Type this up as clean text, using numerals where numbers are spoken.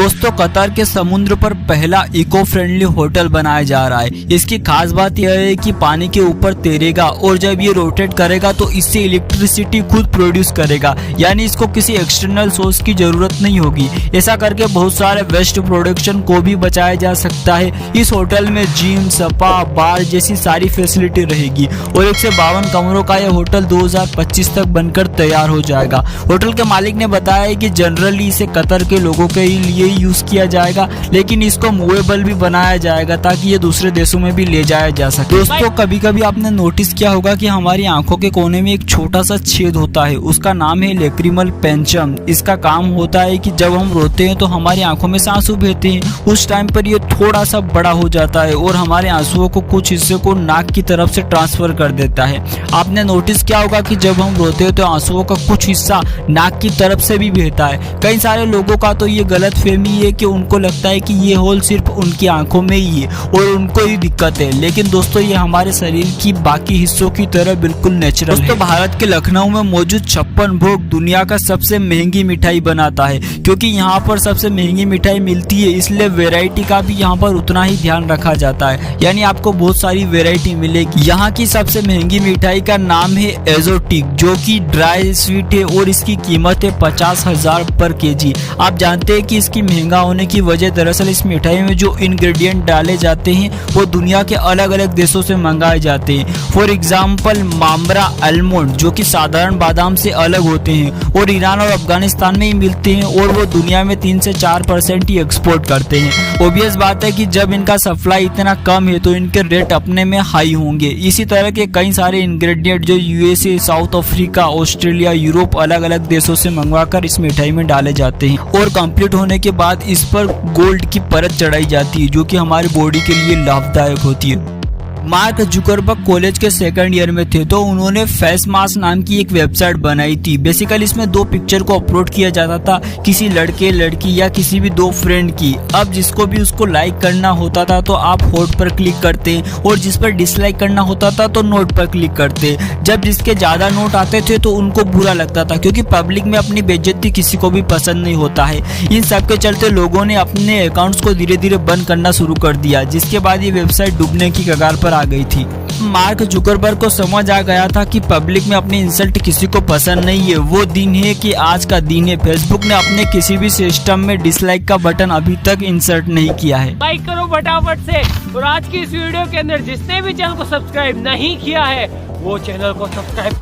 दोस्तों कतर के समुद्र पर पहला इको फ्रेंडली होटल बनाया जा रहा है। इसकी खास बात यह है कि पानी के ऊपर तैरेगा और जब ये रोटेट करेगा तो इससे इलेक्ट्रिसिटी खुद प्रोड्यूस करेगा, यानी इसको किसी एक्सटर्नल सोर्स की जरूरत नहीं होगी। ऐसा करके बहुत सारे वेस्ट प्रोडक्शन को भी बचाया जा सकता है। इस होटल में जिम, स्पा, बार जैसी सारी फैसिलिटी रहेगी और 152 कमरों का यह होटल 2025 तक बनकर तैयार हो जाएगा। होटल के मालिक ने बताया है कि जनरली इसे कतर के लोगों के लिए यूज किया जाएगा, लेकिन इसको मूवेबल भी बनाया जाएगा ताकि ये दूसरे देशों में भी ले जाया जा सके। दोस्तों कभी कभी आपने नोटिस किया होगा कि हमारी आंखों के कोने में एक छोटा सा छेद होता है, उसका नाम है लेक्रिमल पेंचम। इसका काम होता है कि जब हम रोते हैं तो हमारी आंखों में से आंसू बहते हैं, उस टाइम पर ये थोड़ा सा बड़ा हो जाता है और हमारे आंसुओं को कुछ हिस्से को नाक की तरफ से ट्रांसफर कर देता है। आपने नोटिस किया होगा कि जब हम रोते हैं तो आंसुओं का कुछ हिस्सा नाक की तरफ से भी बहता है। कई सारे लोगों का तो ये गलत फहमी है कि उनको लगता है कि ये होल सिर्फ उनकी आंखों में ही है और उनको ही दिक्कत है, लेकिन दोस्तों ये हमारे शरीर की बाकी हिस्सों की तरह बिल्कुल नेचुरल है। दोस्तों भारत के लखनऊ में मौजूद 56 भोग दुनिया का सबसे महंगी मिठाई बनाता है। क्योंकि यहाँ पर सबसे महंगी मिठाई मिलती है, इसलिए वेराइटी का भी यहाँ पर उतना ही ध्यान रखा जाता है, यानी आपको बहुत सारी वेराइटी मिलेगी। यहाँ की सबसे महंगी मिठाई का नाम है एजोटिक, जो कि ड्राई स्वीट है और इसकी कीमत है 50,000 पर केजी। आप जानते हैं कि इसकी महंगा होने की वजह दरअसल इस मिठाई में जो इंग्रेडिएंट डाले जाते हैं वो दुनिया के अलग अलग देशों से मंगाए जाते हैं। फॉर एग्जाम्पल मामरा आलमंड जो कि साधारण बादाम से अलग होते हैं और ईरान और अफगानिस्तान में ही मिलते हैं और वो दुनिया में 3 से 4% ही एक्सपोर्ट करते हैं। ऑब्वियस बात है कि जब इनका सप्लाई इतना कम है तो इनके रेट अपने में हाई होंगे। इसी तरह के कई सारे इंग्रेडिएंट जो USA, south Africa, Australia, Europe अलग अलग देशों से मंगवाकर इस मिठाई में डाले जाते हैं और कंप्लीट होने के बाद इस पर गोल्ड की परत चढ़ाई जाती है जो कि हमारी बॉडी के लिए लाभदायक होती है। मार्क जुकरबर्ग कॉलेज के सेकंड ईयर में थे तो उन्होंने फेस मास्क नाम की एक वेबसाइट बनाई थी। बेसिकली इसमें 2 पिक्चर को अपलोड किया जाता था, किसी लड़के लड़की या किसी भी 2 फ्रेंड की। अब जिसको भी उसको लाइक करना होता था तो आप हॉट पर क्लिक करते और जिस पर डिसलाइक करना होता था तो नोट पर क्लिक करते। जब जिसके ज्यादा नोट आते थे तो उनको बुरा लगता था, क्योंकि पब्लिक में अपनी बेइज्जती किसी को भी पसंद नहीं होता है। इन सब के चलते लोगों ने अपने अकाउंट्स को धीरे धीरे बंद करना शुरू कर दिया, जिसके बाद ये वेबसाइट डूबने की कगार पर आ गई थी। मार्क जुकरबर्ग को समझ आ गया था कि पब्लिक में अपनी इंसल्ट किसी को पसंद नहीं है। वो दिन है कि आज का दिन है। फेसबुक ने अपने किसी भी सिस्टम में डिसलाइक का बटन अभी तक इंसर्ट नहीं किया है। लाइक करो फटाफट से। और आज की इस वीडियो के अंदर जिसने भी चैनल को सब्सक्राइब नहीं किया है वो चैनल को सब्सक्राइब